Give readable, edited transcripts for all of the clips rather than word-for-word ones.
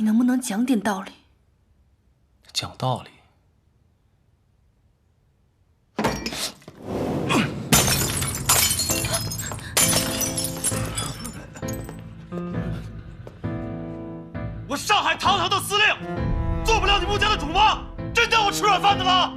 能不能讲点道理？讲道理。我上海堂堂的司令，做不了你穆家的主吗？真当我吃软饭的了？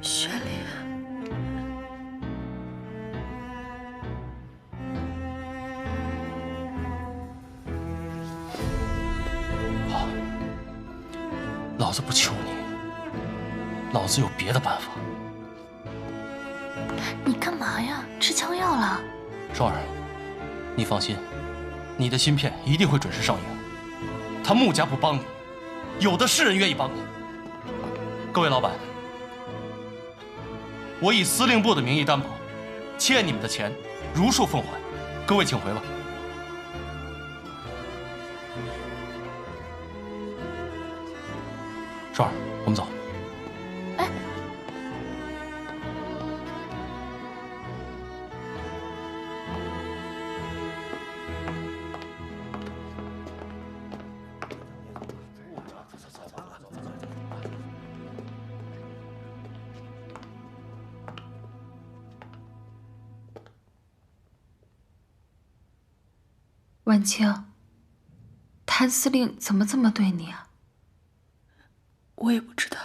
雪莲，好，老子不求你，老子有别的办法。你干嘛呀？吃枪药了？双儿，你放心，你的芯片一定会准时上映。他穆家不帮你，有的是人愿意帮你。各位老板，我以司令部的名义担保，欠你们的钱如数奉还。各位请回吧。双儿，我们走。哎，婉清，谭司令怎么这么对你啊？我也不知道，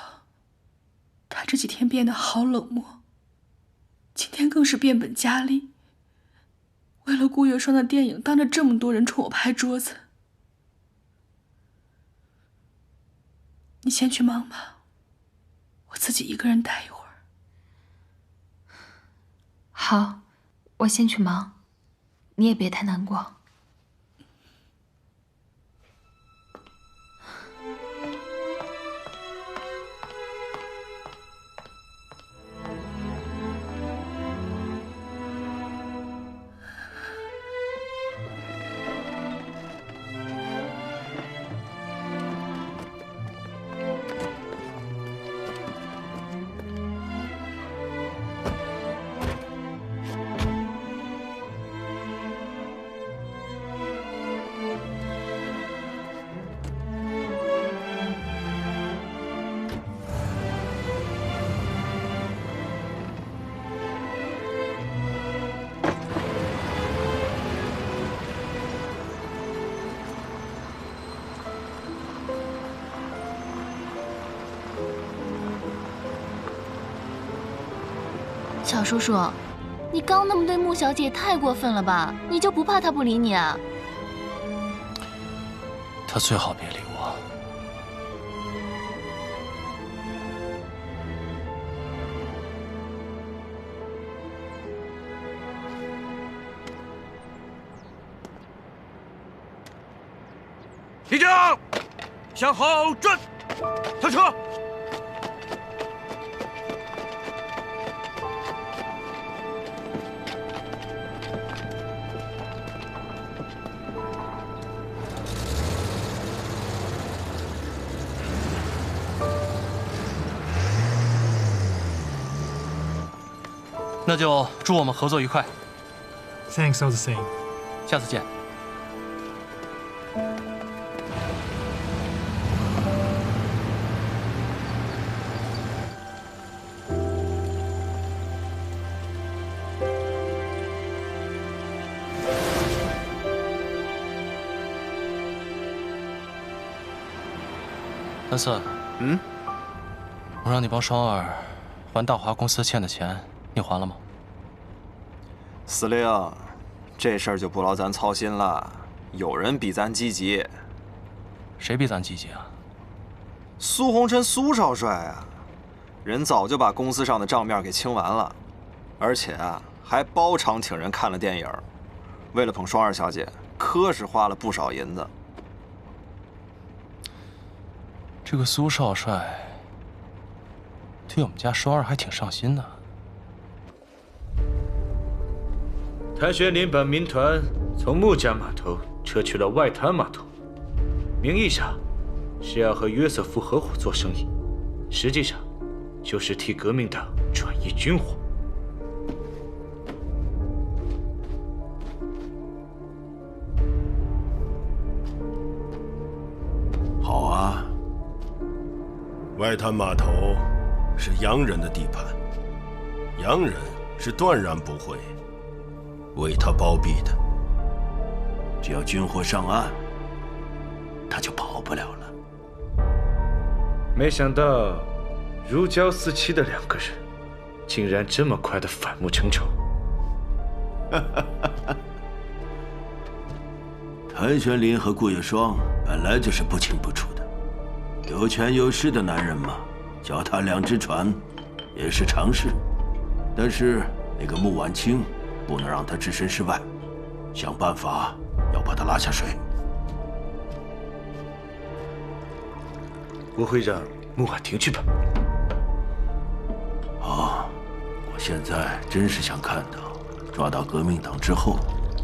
他这几天变得好冷漠，今天更是变本加厉。为了顾月霜的电影，当着这么多人冲我拍桌子。你先去忙吧，我自己一个人待一会儿。好，我先去忙，你也别太难过。小叔叔，你刚那么对穆小姐太过分了吧？你就不怕她不理你啊？他最好别理我。立正，向后转，下车。那就祝我们合作愉快， Thanks all the same. 下次见。谭四，我让你帮双儿还大华公司欠的钱，你还了吗？司令，这事儿就不劳咱操心了，有人比咱积极。谁比咱积极啊？苏红琛苏少帅啊，人早就把公司上的账面给清完了，而且啊还包场请人看了电影，为了捧双儿小姐，可是花了不少银子。这个苏少帅对我们家双儿还挺上心的。谭玄林把民团从穆家码头撤去了外滩码头，名义上是要和约瑟夫合伙做生意，实际上就是替革命党转移军火。好啊，外滩码头是洋人的地盘，洋人是断然不会为他包庇的。只要军火上岸，他就跑不了了。没想到如胶似漆的两个人，竟然这么快的反目成仇。谭玄林和顾月霜本来就是不清不楚的，有权有势的男人嘛，脚踏两只船也是常事。但是那个穆晚清，不能让他置身事外，想办法要把他拉下水。我会让穆婉婷去吧。好，我现在真是想看到抓到革命党之后，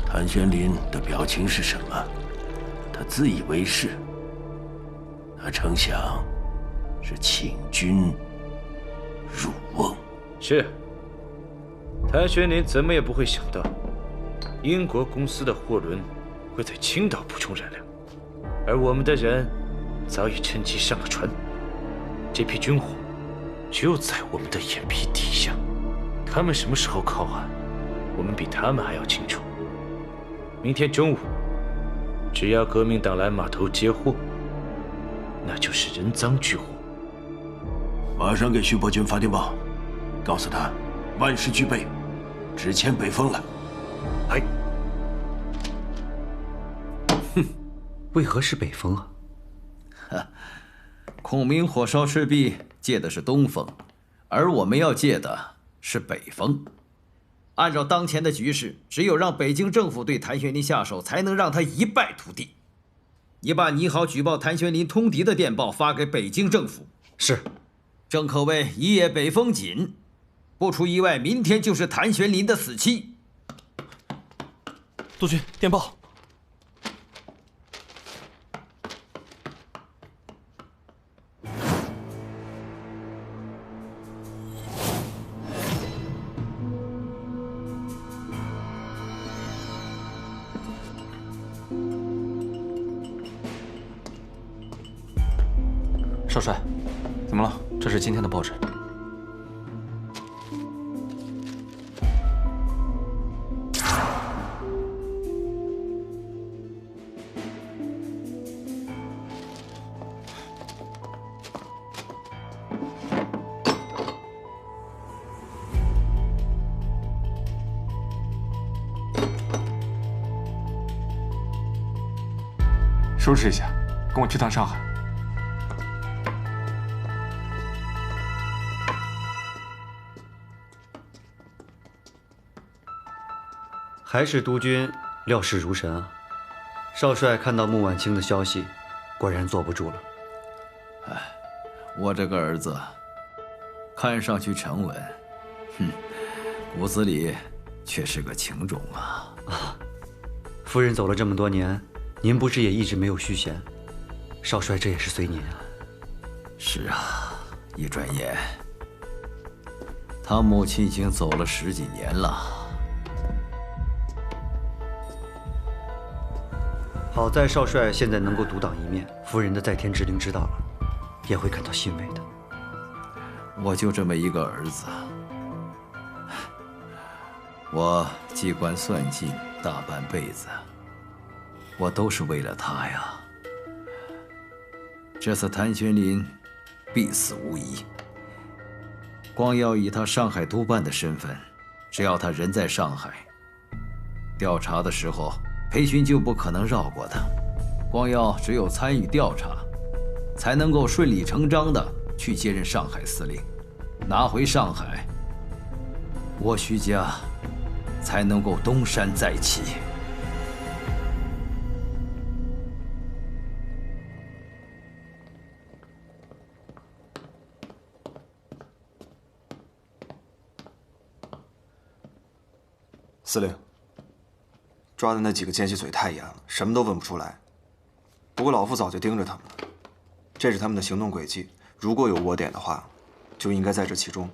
谭玄林的表情是什么？他自以为是，他成想是请君入瓮。是。谭玄林怎么也不会想到，英国公司的货轮会在青岛补充燃料，而我们的人早已趁机上了船。这批军火就在我们的眼皮底下，他们什么时候靠岸，我们比他们还要清楚。明天中午，只要革命党来码头接货，那就是人赃俱获。马上给徐伯钧发电报，告诉他万事俱备，只欠北风了。哎，哼，为何是北风啊？孔明火烧赤壁借的是东风，而我们要借的是北风。按照当前的局势，只有让北京政府对谭玄林下手，才能让他一败涂地。你把拟好举报谭玄林通敌的电报发给北京政府。是。正可谓一夜北风紧，不出意外，明天就是谭玄林的死期。督军，电报。少帅，怎么了？这是今天的报纸。收拾一下，跟我去趟上海。还是督军料事如神啊！少帅看到穆晚清的消息，果然坐不住了。哎，我这个儿子，看上去沉稳，骨子里却是个情种啊！啊，夫人走了这么多年，您不是也一直没有续弦？少帅这也是随您啊。是啊，一转眼，他母亲已经走了10几年了。好在少帅现在能够独当一面，夫人的在天之灵知道了，也会感到欣慰的。我就这么一个儿子，我机关算尽大半辈子，我都是为了他呀。这次谭玄林必死无疑，光要以他上海督办的身份，只要他人在上海，调查的时候裴勋就不可能绕过他。光耀只有参与调查，才能够顺理成章地去接任上海司令，拿回上海，我徐家才能够东山再起。司令，抓的那几个奸细嘴太严了，什么都问不出来。不过老夫早就盯着他们了，这是他们的行动轨迹。如果有窝点的话，就应该在这其中。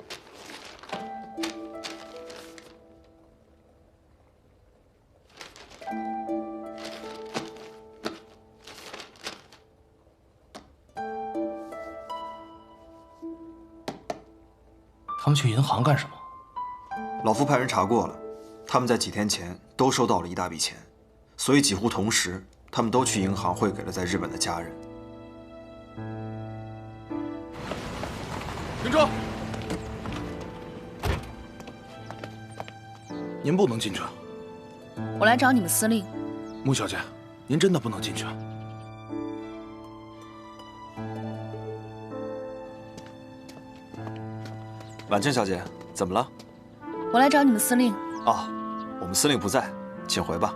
他们去银行干什么？老夫派人查过了，他们在几天前都收到了一大笔钱，所以几乎同时，他们都去银行汇给了在日本的家人。停车！您不能进去。我来找你们司令。穆小姐，您真的不能进去。婉清小姐，怎么了？我来找你们司令。哦，我们司令不在，请回吧。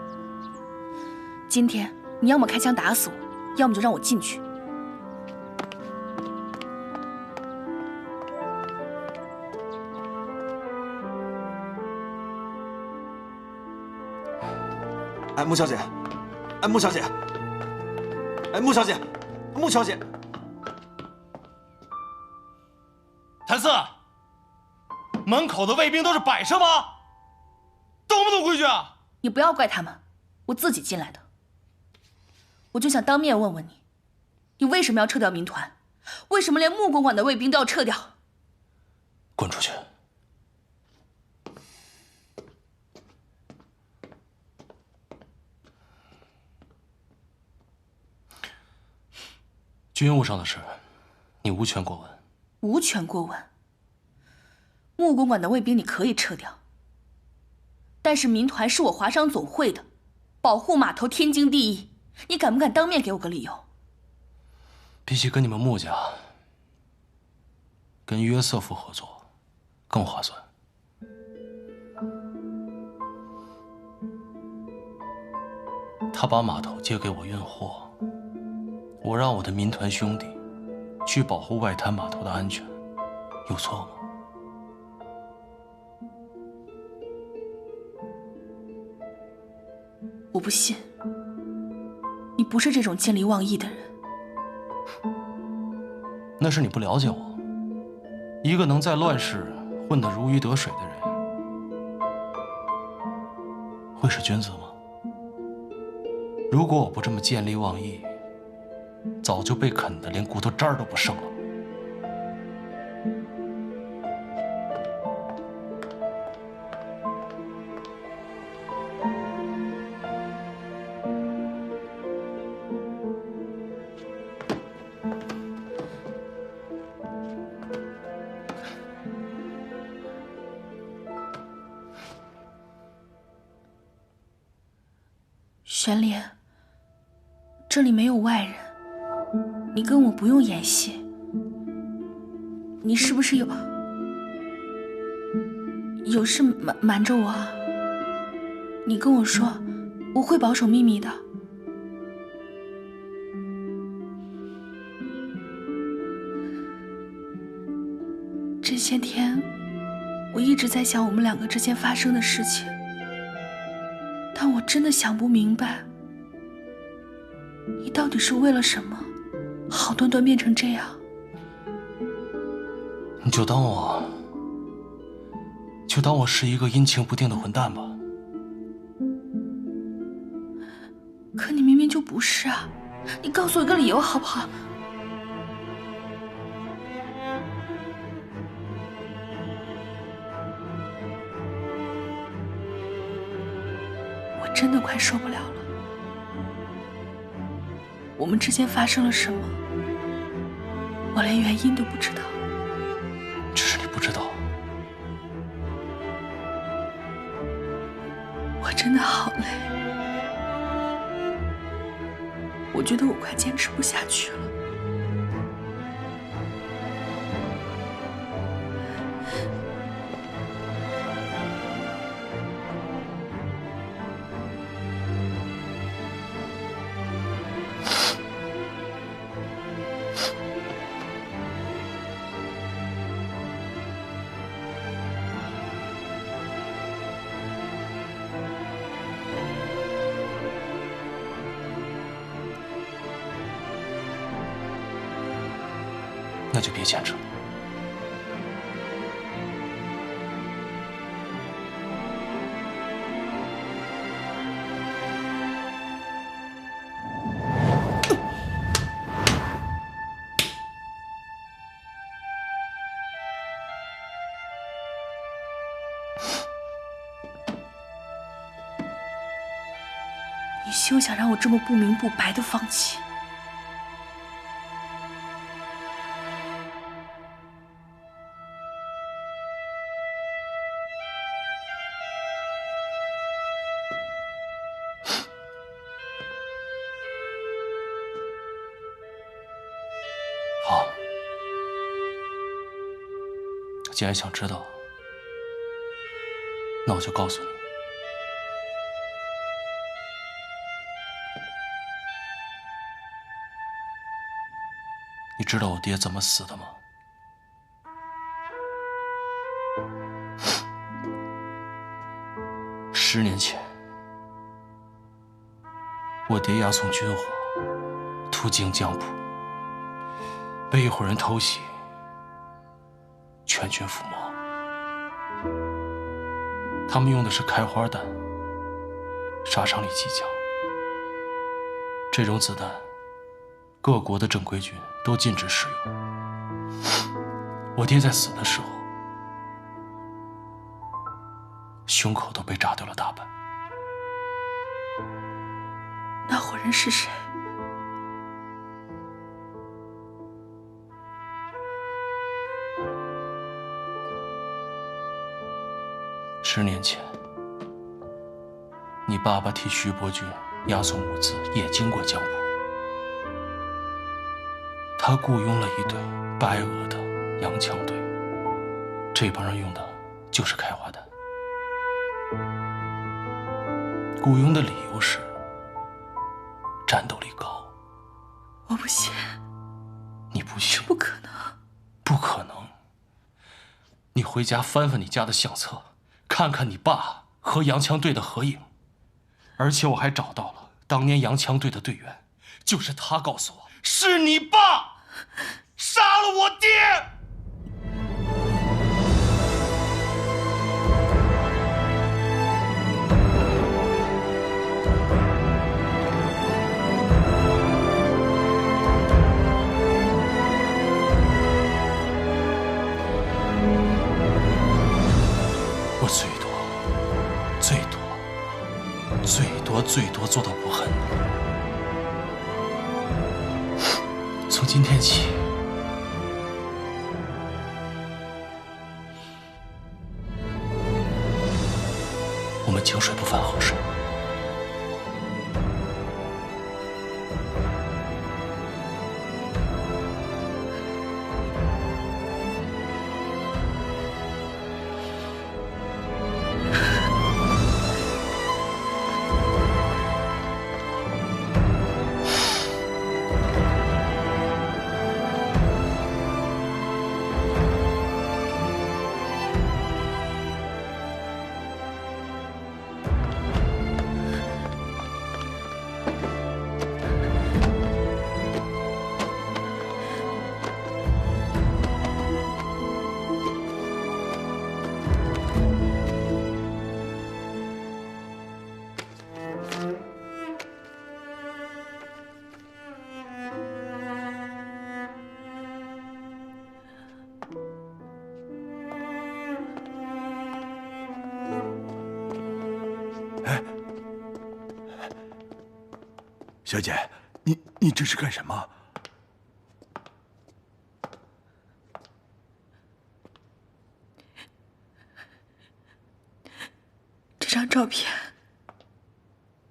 今天你要么开枪打死我，要么就让我进去。哎，穆小姐，哎，穆小姐，哎，穆小姐，穆小姐，谭四，门口的卫兵都是摆设吗？懂不懂规矩啊？你不要怪他们，我自己进来的。我就想当面问问你，你为什么要撤掉民团？为什么连穆公馆的卫兵都要撤掉？滚出去！军务上的事，你无权过问。无权过问。穆公馆的卫兵你可以撤掉，但是民团是我华商总会的，保护码头天经地义。你敢不敢当面给我个理由？比起跟你们穆家，跟约瑟夫合作更划算。他把码头借给我运货，我让我的民团兄弟去保护外滩码头的安全，有错吗？我不信，你不是这种见利忘义的人。那是你不了解我。一个能在乱世混得如鱼得水的人，会是君子吗？如果我不这么见利忘义，早就被啃得连骨头渣儿都不剩了。玄莲，这里没有外人，你跟我不用演戏。你是不是有事瞒着我啊？你跟我说，我会保守秘密的。这些天，我一直在想我们两个之间发生的事情。但我真的想不明白，你到底是为了什么，好端端变成这样？你就当我是一个阴晴不定的混蛋吧。可你明明就不是啊！你告诉我一个理由好不好？真的快受不了了。我们之间发生了什么，我连原因都不知道。只是你不知道。我真的好累，我觉得我快坚持不下去了。就别牵扯。你休想让我这么不明不白的放弃！好，既然想知道，那我就告诉你。你知道我爹怎么死的吗？10年前，我爹押送军火，途经江浦，被一伙人偷袭，全军覆没。他们用的是开花弹，杀伤力极强。这种子弹，各国的正规军都禁止使用。我爹在死的时候，胸口都被炸掉了大半。那伙人是谁？10年前，你爸爸替徐伯钧押送物资，也经过江浦。他雇佣了一队白俄的洋枪队，这帮人用的就是开花弹。雇佣的理由是战斗力高。我不信。你不信？不可能。不可能。你回家翻翻你家的相册，看看你爸和洋枪队的合影，而且我还找到了当年洋枪队的队员，就是他告诉我，是你爸杀了我爹。我最多做到不恨你。从今天起，我们井水不犯河水。小姐，你这是干什么？这张照片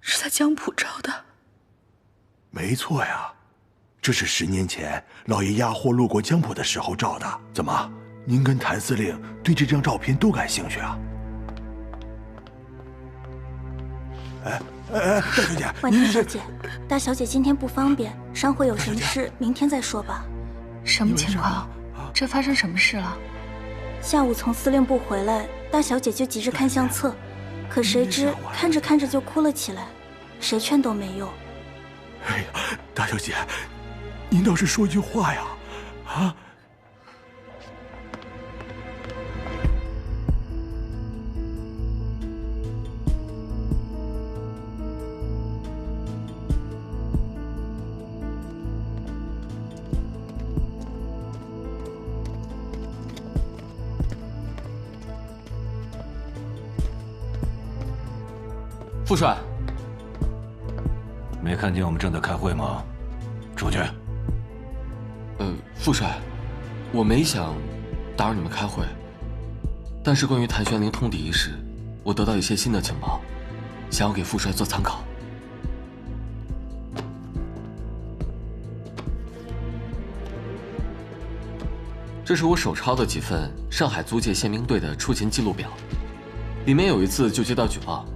是在江浦照的。没错呀，这是10年前老爷押货路过江浦的时候照的。怎么，您跟谭司令对这张照片都感兴趣啊？大小姐，婉婷小姐，大小姐今天不方便，商会有什么事明天再说吧。什么情况？这发生什么事了？下午从司令部回来，大小姐就急着看相册，可谁知看着看着就哭了起来，谁劝都没用。哎呀，大小姐，您倒是说句话呀！啊，副帅，没看见我们正在开会吗？出去。副帅，我没想打扰你们开会，但是关于谭玄灵通敌一事，我得到一些新的情报，想要给副帅做参考。这是我手抄的几份上海租界宪兵队的出勤记录表，里面有一次就接到举报，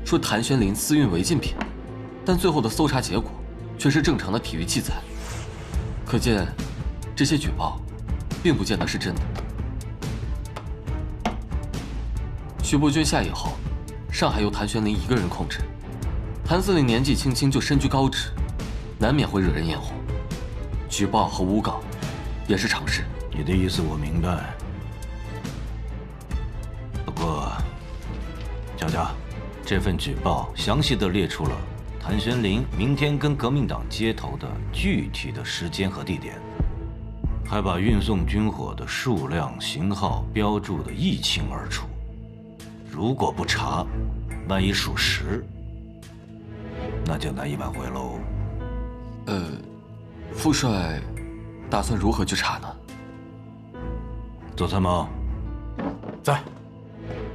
说谭玄灵私运违禁品，但最后的搜查结果却是正常的体育器材，可见这些举报并不见得是真的。徐伯钧下野后，上海由谭玄灵一个人控制，谭司令年纪轻轻就身居高职，难免会惹人眼红，举报和诬告也是常事。你的意思我明白，不过，乔乔，这份举报详细地列出了谭玄灵明天跟革命党接头的具体的时间和地点，还把运送军火的数量、型号标注得一清二楚。如果不查，万一属实，那就难以挽回喽。副帅打算如何去查呢？左参谋在，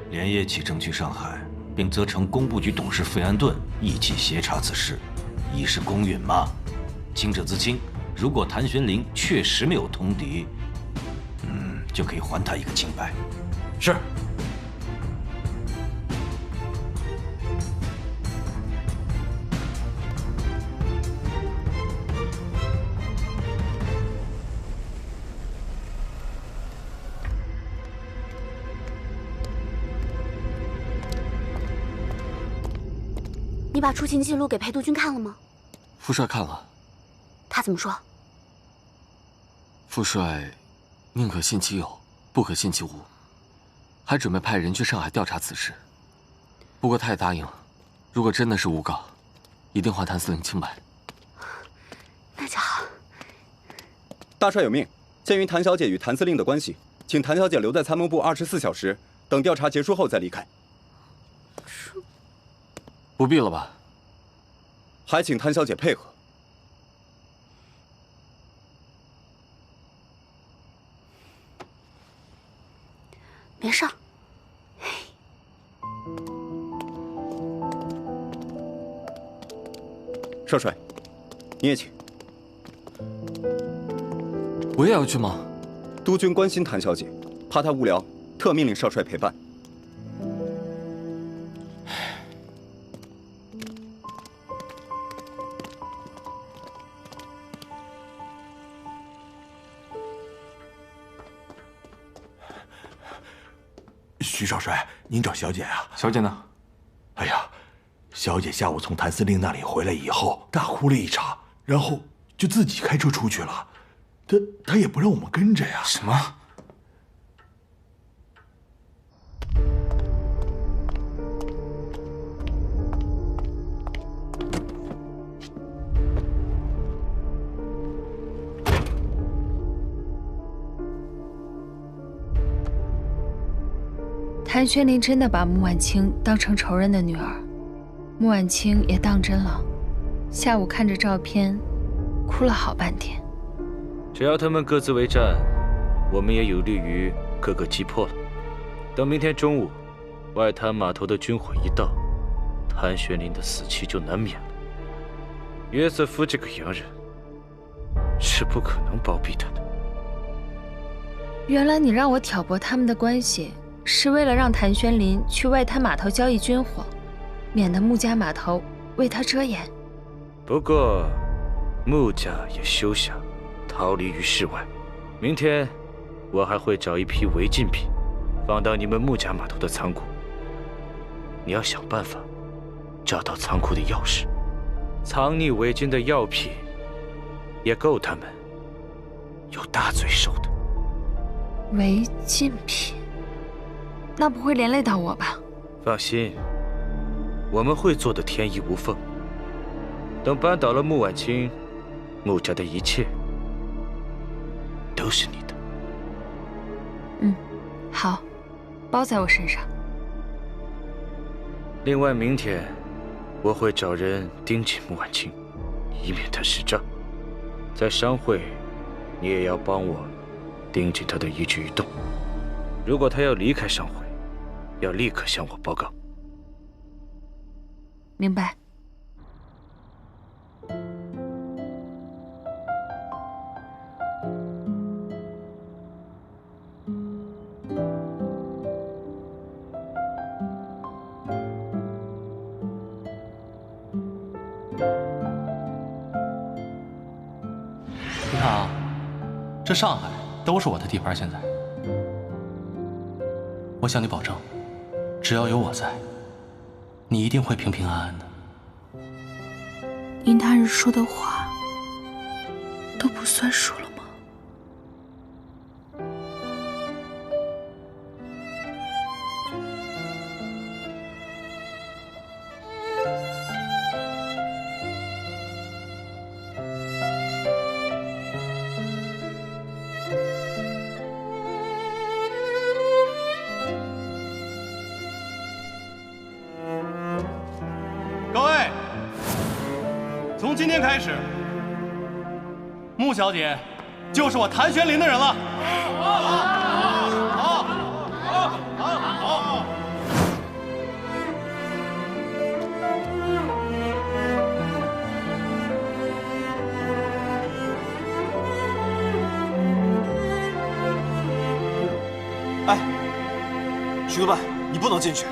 连夜启程去上海，并责成工部局董事费安顿一起协查此事，以示公允嘛。清者自清，如果谭玄灵确实没有通敌，就可以还他一个清白。是。你把出勤记录给裴督军看了吗？副帅看了。他怎么说？副帅宁可信其有，不可信其无，还准备派人去上海调查此事。不过他也答应了，如果真的是诬告，一定还谭司令清白。那就好。大帅有命，鉴于谭小姐与谭司令的关系，请谭小姐留在参谋部24小时，等调查结束后再离开。不必了吧？还请谭小姐配合。没事儿。少帅，你也请。我也要去吗？督军关心谭小姐，怕她无聊，特命令少帅陪伴。徐少帅，您找小姐啊？小姐呢？哎呀，小姐下午从谭司令那里回来以后，大哭了一场，然后就自己开车出去了。她也不让我们跟着呀。什么？谭玄灵真的把穆婉清当成仇人的女儿，穆婉清也当真了。下午看着照片，哭了好半天。只要他们各自为战，我们也有利于各个击破了。等明天中午，外滩码头的军火一到，谭玄灵的死期就难免了。约瑟夫这个洋人是不可能包庇他的。原来你让我挑拨他们的关系，是为了让谭玄灵去外滩码头交易军火，免得穆家码头为他遮掩。不过，穆家也休想逃离于世外。明天，我还会找一批违禁品，放到你们穆家码头的仓库。你要想办法找到仓库的钥匙，藏匿伪军的药品，也够他们有大罪受的。违禁品？那不会连累到我吧？放心，我们会做得天衣无缝。等扳倒了穆婉清，穆家的一切都是你的。好，包在我身上。另外，明天我会找人盯紧穆婉清，以免她失诈。在商会，你也要帮我盯紧她的一举一动。如果她要离开商会，要立刻向我报告。明白。你看啊，这上海都是我的地盘。现在，我向你保证，只要有我在，你一定会平平安安的。你那日说的话都不算数了吗？各位，从今天开始，穆小姐就是我谭玄林的人了。哎，徐督办，你不能进去。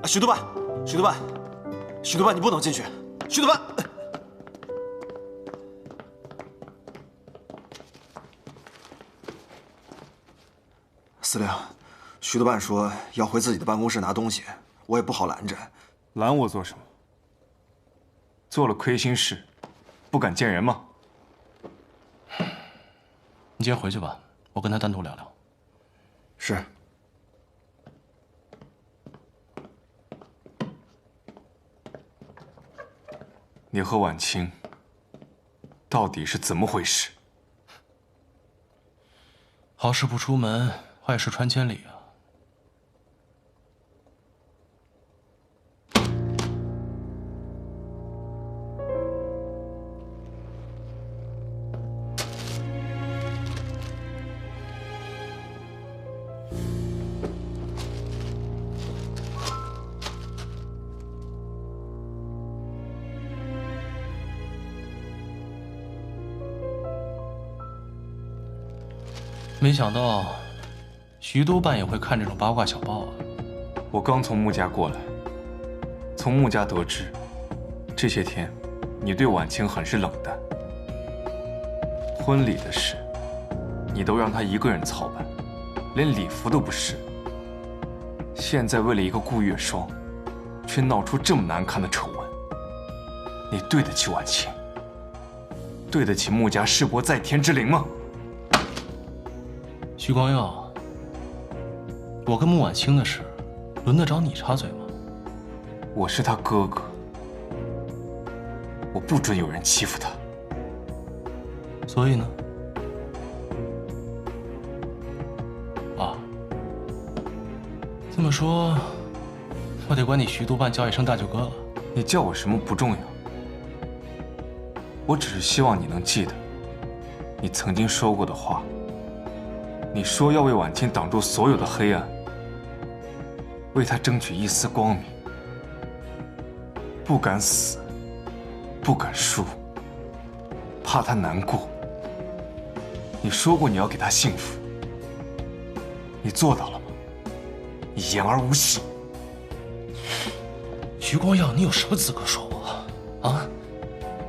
徐督办，徐督办，徐督办，你不能进去。徐督办，司令，徐督办说要回自己的办公室拿东西，我也不好拦着。拦我做什么？做了亏心事，不敢见人吗？你先回去吧，我跟他单独聊聊。是。你和婉清到底是怎么回事？好事不出门，坏事传千里啊！没想到，徐督办也会看这种八卦小报啊！我刚从穆家过来，从穆家得知，这些天你对婉清很是冷淡。婚礼的事，你都让她一个人操办，连礼服都不是。现在为了一个顾月霜，却闹出这么难看的丑闻，你对得起婉清？对得起穆家世伯在天之灵吗？徐光耀，我跟穆婉清的事，轮得着你插嘴吗？我是他哥哥，我不准有人欺负他。所以呢？啊，这么说，我得管你徐督办叫一声大舅哥了。你叫我什么不重要，我只是希望你能记得，你曾经说过的话。你说要为婉清挡住所有的黑暗，为她争取一丝光明，不敢死，不敢输，怕她难过。你说过你要给她幸福，你做到了吗？你言而无信。徐光耀，你有什么资格说我？啊？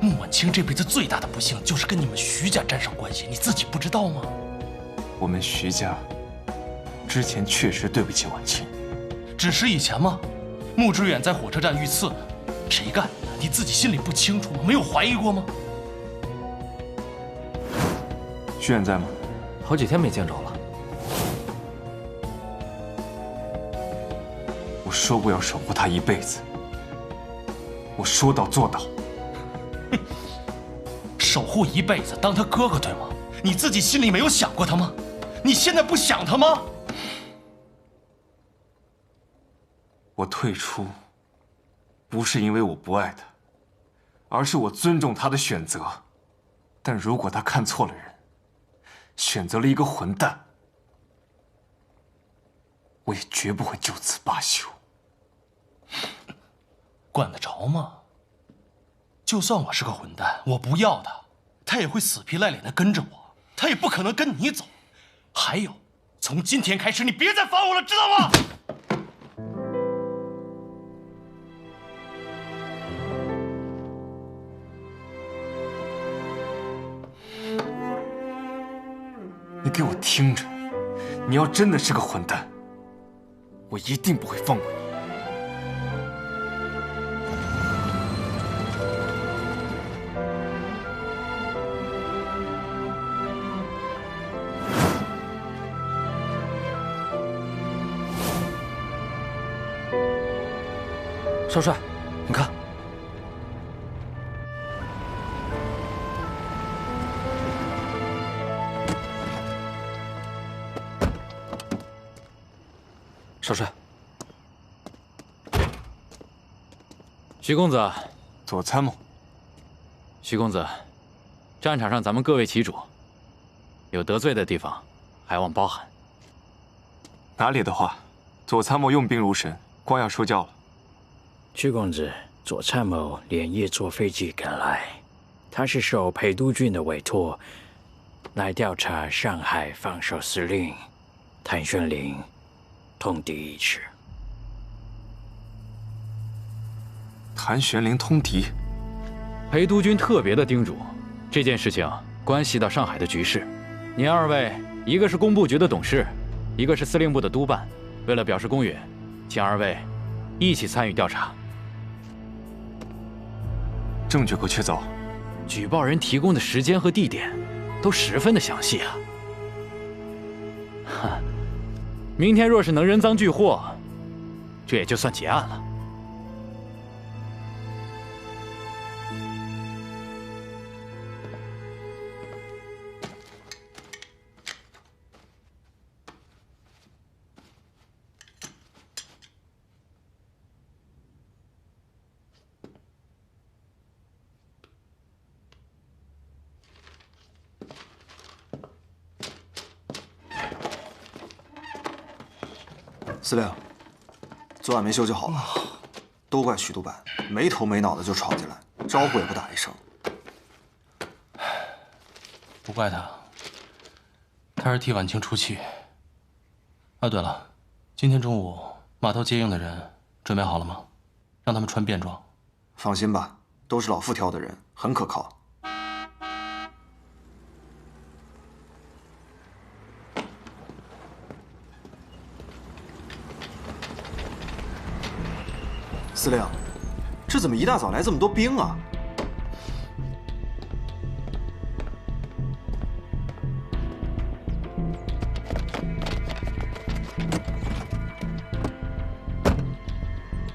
穆婉清这辈子最大的不幸就是跟你们徐家沾上关系，你自己不知道吗？我们徐家之前确实对不起婉清，只是以前吗？穆之远在火车站遇刺，谁干的？你自己心里不清楚吗？没有怀疑过吗？徐远在吗？好几天没见着了。我说过要守护他一辈子，我说到做到。哼，守护一辈子，当他哥哥对吗？你自己心里没有想过他吗？你现在不想他吗？我退出，不是因为我不爱他，而是我尊重他的选择。但如果他看错了人，选择了一个混蛋，我也绝不会就此罢休。管得着吗？就算我是个混蛋，我不要他，他也会死皮赖脸的跟着我，他也不可能跟你走。还有，从今天开始，你别再烦我了，知道吗？你给我听着，你要真的是个混蛋，我一定不会放过你。少帅，你看。少帅，徐公子，左参谋。徐公子，战场上咱们各为其主，有得罪的地方，还望包涵。哪里的话，左参谋用兵如神，光要说教了。徐公子，左参谋连夜坐飞机赶来，他是受裴督军的委托，来调查上海防守司令谭玄龄通敌一事。谭玄龄通敌，裴督军特别的叮嘱，这件事情关系到上海的局势。您二位，一个是工部局的董事，一个是司令部的督办，为了表示公允，请二位一起参与调查。证据可确凿，举报人提供的时间和地点都十分的详细啊。哈，明天若是能人赃俱获，这也就算结案了。司令，昨晚没休息好了，都怪徐督办，没头没脑的就闯进来，招呼也不打一声。不怪他，他是替婉清出气。啊，对了，今天中午码头接应的人准备好了吗？让他们穿便装。放心吧，都是老傅挑的人，很可靠。司令，这怎么一大早来这么多兵啊？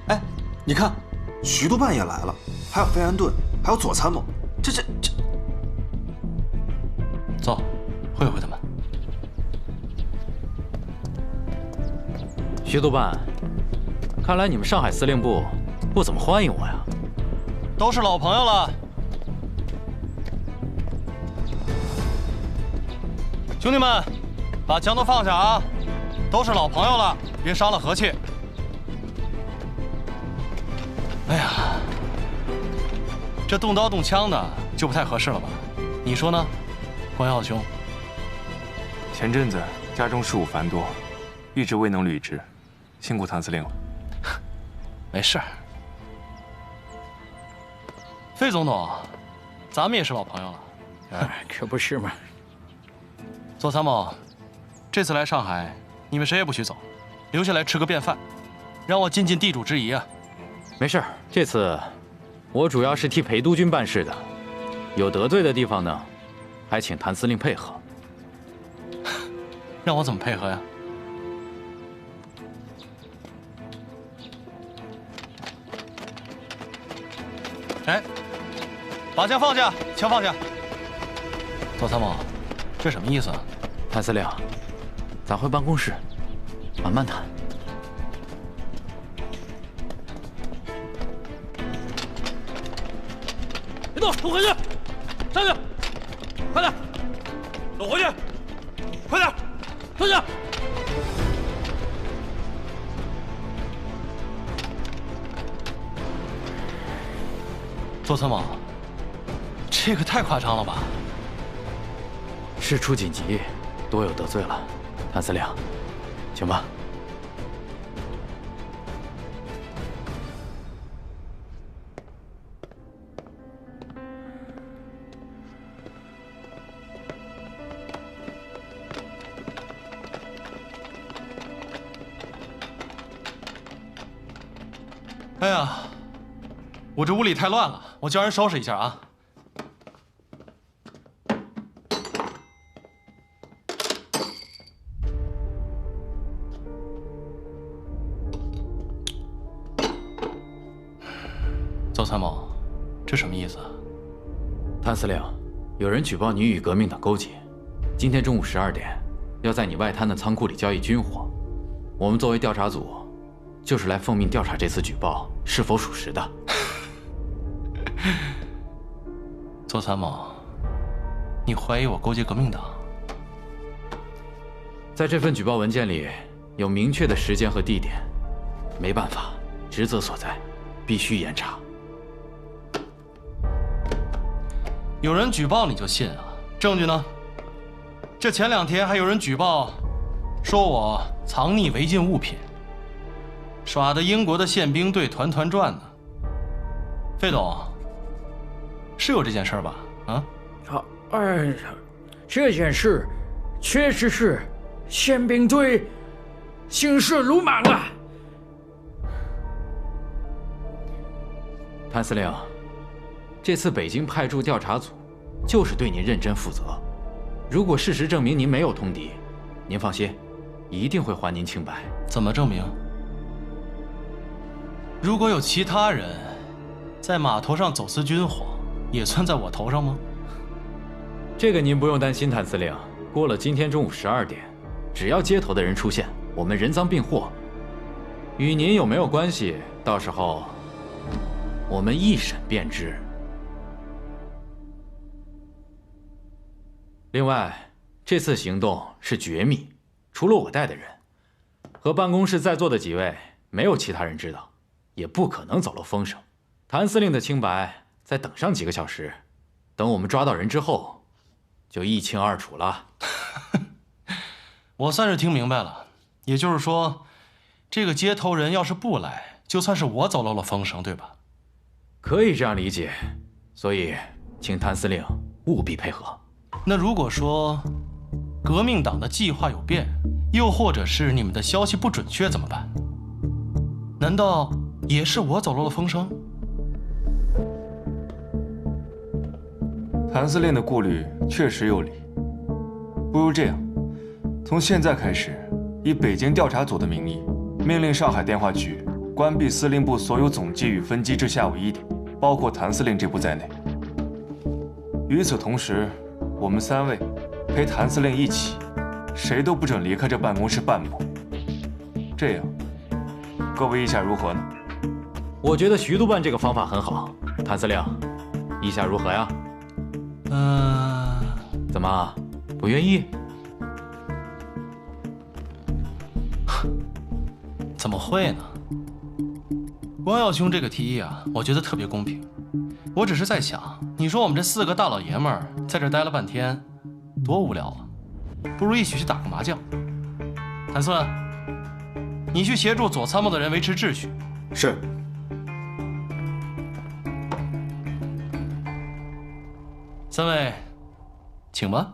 哎，你看，徐督办也来了，还有费安顿，还有左参谋，这……走，会会他们。徐督办，看来你们上海司令部不怎么欢迎我呀。都是老朋友了，兄弟们，把枪都放下啊！都是老朋友了，别伤了和气。哎呀，这动刀动枪的就不太合适了吧？你说呢，光耀兄？前阵子家中事务繁多，一直未能履职，辛苦谭司令了。没事。费总统，咱们也是老朋友了。可不是嘛。左参谋，这次来上海，你们谁也不许走，留下来吃个便饭，让我尽尽地主之谊啊。没事，这次我主要是替裴督军办事的，有得罪的地方呢，还请谭司令配合。让我怎么配合呀？哎，把枪放下，枪放下。左参谋，这什么意思啊？谭司令，咱回办公室，慢慢谈。别动，都回去，上去，快点，都回去，快点，坐下。左参谋，这个太夸张了吧？事出紧急，多有得罪了，谭司令，请吧。哎呀，我这屋里太乱了，我叫人收拾一下啊。邹参谋，这什么意思啊？谭司令，有人举报你与革命党勾结，今天中午12点，要在你外滩的仓库里交易军火。我们作为调查组，就是来奉命调查这次举报是否属实的。邹参谋，你怀疑我勾结革命党？在这份举报文件里有明确的时间和地点，没办法，职责所在，必须严查。有人举报你就信啊？证据呢？这前2天还有人举报，说我藏匿违禁物品，耍的英国的宪兵队团团转呢。费总，是有这件事吧？啊？这件事确实是宪兵队行事鲁莽了。谭司令，这次北京派驻调查组就是对您认真负责。如果事实证明您没有通敌，您放心，一定会还您清白。怎么证明？如果有其他人在码头上走私军火，也算在我头上吗？这个您不用担心，谭司令。过了今天中午12点，只要接头的人出现，我们人赃并获。与您有没有关系，到时候我们一审便知。另外，这次行动是绝密，除了我带的人和办公室在座的几位，没有其他人知道，也不可能走漏风声。谭司令的清白，再等上几个小时，等我们抓到人之后，就一清二楚了。我算是听明白了，也就是说，这个接头人要是不来，就算是我走漏了风声，对吧？可以这样理解，所以请谭司令务必配合。那如果说革命党的计划有变，又或者是你们的消息不准确怎么办？难道也是我走漏了风声？谭司令的顾虑确实有理，不如这样，从现在开始，以北京调查组的名义，命令上海电话局关闭司令部所有总机与分机至下午1点，包括谭司令这部在内。与此同时，我们3位陪谭司令一起，谁都不准离开这办公室半步。这样，各位意下如何呢？我觉得徐督办这个方法很好，谭司令，意下如何呀？怎么，不愿意？怎么会呢？光耀兄这个提议啊，我觉得特别公平。我只是在想，你说我们这4个大老爷们儿在这待了半天，多无聊啊！不如一起去打个麻将。谭司，你去协助左参谋的人维持秩序。是。3位，请吧。